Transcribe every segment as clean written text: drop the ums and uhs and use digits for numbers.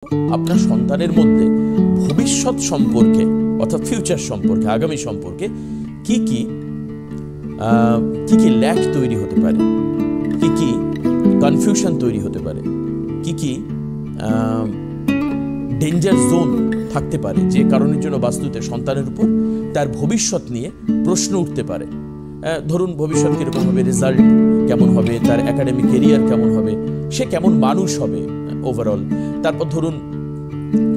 আপনার সন্তানের মধ্যে ভবিষ্যৎ সম্পর্কে অর্থাৎ ফিউচার সম্পর্কে আগামী সম্পর্কে কি কি ল্যাক তৈরি হতে পারে, কি কনফিউশন তৈরি হতে পারে, কি ডেঞ্জার জোন থাকতে পারে, যে কারণের জন্য বাস্তুতে সন্তানের উপর তার ভবিষ্যৎ নিয়ে প্রশ্ন উঠতে পারে। ধরুন ভবিষ্যৎ কীরকম হবে, রেজাল্ট কেমন হবে, তার একাডেমিক কেরিয়ার কেমন হবে, সে কেমন মানুষ হবে ওভারঅল। তারপর ধরুন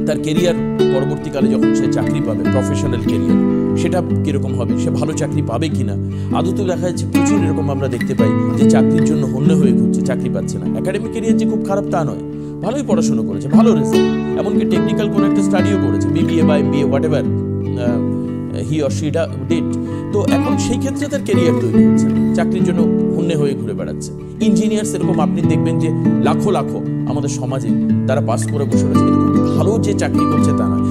তার কেরিয়ার পরবর্তীকালে যখন সে চাকরি পাবে, প্রফেশনাল কেরিয়ার সেটা কীরকম হবে, সে ভালো চাকরি পাবে কিনা। আদতেও দেখা যাচ্ছে প্রচুর এরকম আমরা দেখতে পাই যে চাকরির জন্য হন্যে হয়ে ঘুরছে, চাকরি পাচ্ছে না। একাডেমিক কেরিয়ার যে খুব খারাপ তা নয়, ভালোই পড়াশুনো করেছে, ভালো রেজাল্ট, এমনকি টেকনিক্যাল কোনো একটা স্টাডিও করেছে, বিবিএ বা MBA what ever he or she did. তো এখন সেই ক্ষেত্রে তার কেরিয়ার তৈরি হচ্ছে, চাকরির জন্য হন্যে হয়ে ঘুরে বেড়াচ্ছে। ইঞ্জিনিয়ার্স এরকম আপনি দেখবেন যে লাখো লাখো আমাদের সমাজে তারা পাস করে বসে রয়েছে, কিন্তু ভালো যে চাকরি করছে তা নয়।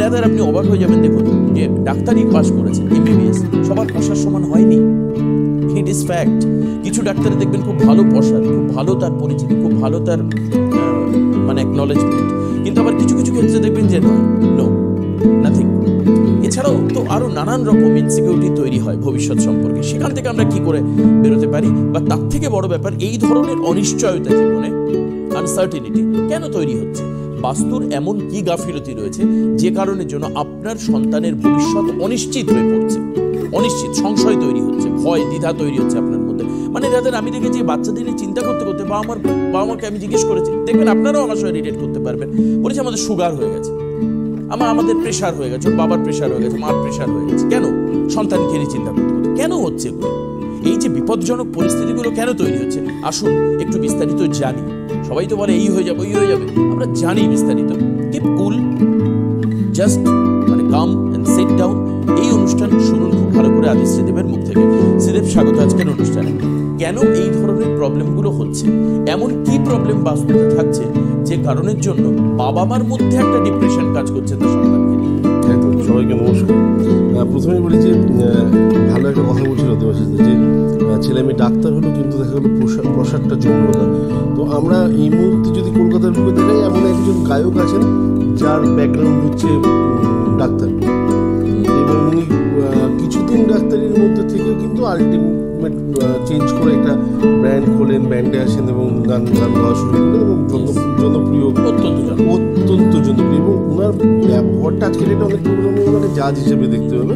রাদার আপনি অবাক হয়ে যাবেন, দেখুন যে ডাক্তারি পাস করেছে, এমবিবিএস, সবার পয়সার সমান হয়নি, ইট ইজ ফ্যাক্ট। কিছু ডাক্তার দেখবেন খুব ভালো পয়সা, খুব ভালো তার পরিচিতি, খুব ভালো তার মানে অ্যাকনলেজমেন্ট, কিন্তু আবার কিছু কিছু ক্ষেত্রে দেখবেন যে নো নাথিং। এছাড়াও তো আরো নানান রকম ইনসিকিউরিটি তৈরি হয় ভবিষ্যৎ সম্পর্কে। সেখান থেকে আমরা কি করে বেরোতে পারি, বা তার থেকে বড় ব্যাপার এই ধরনের অনিশ্চয়তা জীবনে, আনসার্টিনিটি কেন তৈরি হচ্ছে, বাস্তুর এমন কি গাফিলতি রয়েছে যে কারণের জন্য আপনার সন্তানের ভবিষ্যৎ অনিশ্চিত হয়ে পড়ছে, অনিশ্চিত, সংশয় তৈরি হচ্ছে, ভয় দ্বিধা তৈরি হচ্ছে আপনার মধ্যে। মানে যাদের আমি দেখেছি বাচ্চাদের চিন্তা করতে করতে বাবা মাকে আমি জিজ্ঞেস করেছি, দেখবেন আপনারাও আমার সঙ্গে রিলেট করতে পারবেন, বলেছে আমাদের সুগার হয়ে গেছে, আমাদের প্রেশার হয়ে গেছে, বাবার প্রেশার হয়ে গেছে, মার প্রেশার হয়ে গেছে। কেন? সন্তানকে নিয়ে চিন্তা করতে করতে। কেন হচ্ছে এগুলো? এই যে বিপজ্জনক পরিস্থিতিগুলো কেন তৈরি হচ্ছে, আসুন একটু বিস্তারিত জানি। সবাই তো বলে এই হয়ে যাবে, ওই হয়ে যাবে, আমরা জানি বিস্তারিত। কিপ কুল, জাস্ট মানে কাম এন্ড সিট ডাউন। এই অনুষ্ঠান শুনুন খুব ভালো করে আদি শ্রীদেবের মুখ থেকে। শ্রীদেব, স্বাগত আজকের অনুষ্ঠানে। কেন এই ধরনের প্রবলেমগুলো হচ্ছে, এমন কি প্রবলেম বাস্তুতে থাকছে যে কারণের জন্য বাবা মার মধ্যে একটা ডিপ্রেশন কাজ করছে তার সন্তানকে নিয়ে? একদম। সবাইকে নমস্কার। প্রথমে বলি যে ভালো একটা কথা বলছিল দেবাশিস, যে ছেলে মেয়ে ডাক্তার হলো কিন্তু দেখা গেলো প্রসাদটা জমলো না। তো আমরা এই মুহূর্তে যদি কলকাতার বুকে দেখাই, এমন একজন গায়ক আছেন যার ব্যাকগ্রাউন্ড হচ্ছে ডাক্তার, এবং উনি কিছুদিন ডাক্তারির মধ্যে থেকেও কিন্তু আলটিমেট চেঞ্জ করে একটা ব্র্যান্ড খোলেন, ব্যান্ডে আসেন এবং গান গাওয়া শুরু করেন, এবং জনপ্রিয়, অত্যন্ত জনপ্রিয়। এবং ওনার ব্যবহারটা আজকের এটা অনেক ওনাকে জাজ হিসেবে দেখতে হবে,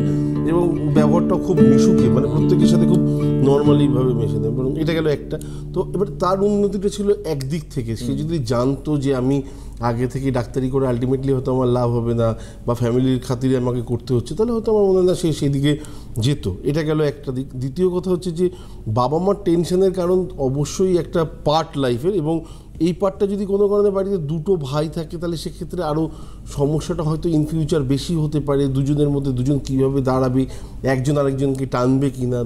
এবং ব্যবহারটা খুব মিশুকে, মানে প্রত্যেকের সাথে খুব নর্মালিভাবে মেশে দেয়, এবং এটা গেল একটা। তো এবার তার উন্নতিটা ছিল একদিক থেকে, সে যদি জানতো যে আমি আগে থেকে ডাক্তারি করে আলটিমেটলি হয়তো আমার লাভ হবে না, বা ফ্যামিলির খাতিরে আমাকে করতে হচ্ছে, তাহলে হয়তো আমার মনে হয় না সে সেদিকে যেত। এটা গেল একটা দিক। দ্বিতীয় কথা হচ্ছে যে বাবা মার টেনশনের কারণ অবশ্যই একটা পার্ট লাইফের, এবং এই পার্টটা যদি কোনো কারণে বাড়িতে দুটো ভাই থাকে, তাহলে সেক্ষেত্রে আরও সমস্যাটা হয়তো ইন ফিউচার বেশি হতে পারে। দুজনের মধ্যে দুজন কীভাবে দাঁড়াবে, একজন আরেকজনকে টানবে কি না,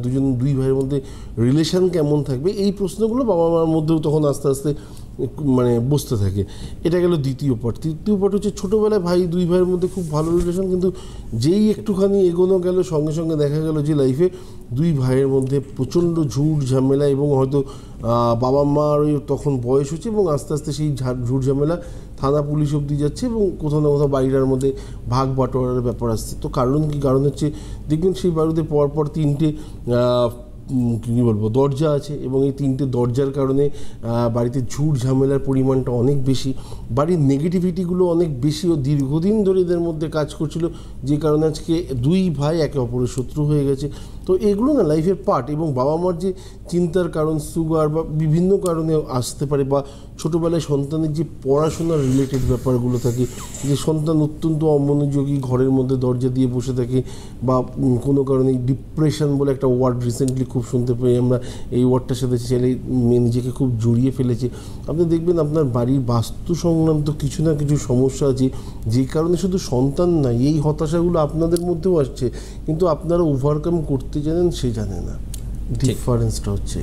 দুই ভাইয়ের মধ্যে রিলেশন কেমন থাকবে, এই প্রশ্নগুলো বাবা মার মধ্যেও তখন আস্তে আস্তে মানে বসতে থাকে। এটা গেল দ্বিতীয় পার্ট। তৃতীয় পার্ট হচ্ছে ছোটোবেলায় দুই ভাইয়ের মধ্যে খুব ভালো রিলেশন, কিন্তু যেই একটুখানি এগোনো গেল সঙ্গে সঙ্গে দেখা গেল যে লাইফে দুই ভাইয়ের মধ্যে প্রচণ্ড ঝুট ঝামেলা, এবং হয়তো বাবা মার তখন বয়স হচ্ছে, এবং আস্তে আস্তে সেই ঝুট ঝামেলা থানা পুলিশ অবধি যাচ্ছে, এবং কোথাও না কোথাও বাড়িটার মধ্যে ভাগ বাটোয়ারার ব্যাপার আসছে। তো কারণ কি? কারণ হচ্ছে দেখবেন সেই বাড়িতে পরপর তিনটে কী বলবো দরজা আছে, এবং এই তিনটে দরজার কারণে বাড়িতে ঝুট ঝামেলার পরিমাণটা অনেক বেশি, বাড়ির নেগেটিভিটিগুলো অনেক বেশি, ও দীর্ঘদিন ধরে এদের মধ্যে কাজ করছিল, যে কারণে আজকে দুই ভাই একে অপরের শত্রু হয়ে গেছে। তো এগুলো না লাইফের পার্ট, এবং বাবা মার যে চিন্তার কারণ সুগার বা বিভিন্ন কারণে আসতে পারে, বা ছোটোবেলায় সন্তানের যে পড়াশোনার রিলেটেড ব্যাপারগুলো থাকে, যে সন্তান অত্যন্ত অমনোযোগী, ঘরের মধ্যে দরজা দিয়ে বসে থাকে, বা কোনো কারণে ডিপ্রেশন বলে একটা ওয়ার্ড রিসেন্টলি খুব শুনতে পাই আমরা, এই ওয়ার্ডটার সাথে ছেলে নিজেকে খুব জড়িয়ে ফেলেছে। আপনি দেখবেন আপনার বাড়ির বাস্তু সংক্রান্ত কিছু না কিছু সমস্যা আছে, যে কারণে শুধু সন্তান না, এই হতাশাগুলো আপনাদের মধ্যেও আসছে, কিন্তু আপনারা ওভারকাম করতে জানেন, সে জানে না। ডিফারেন্সটা হচ্ছে।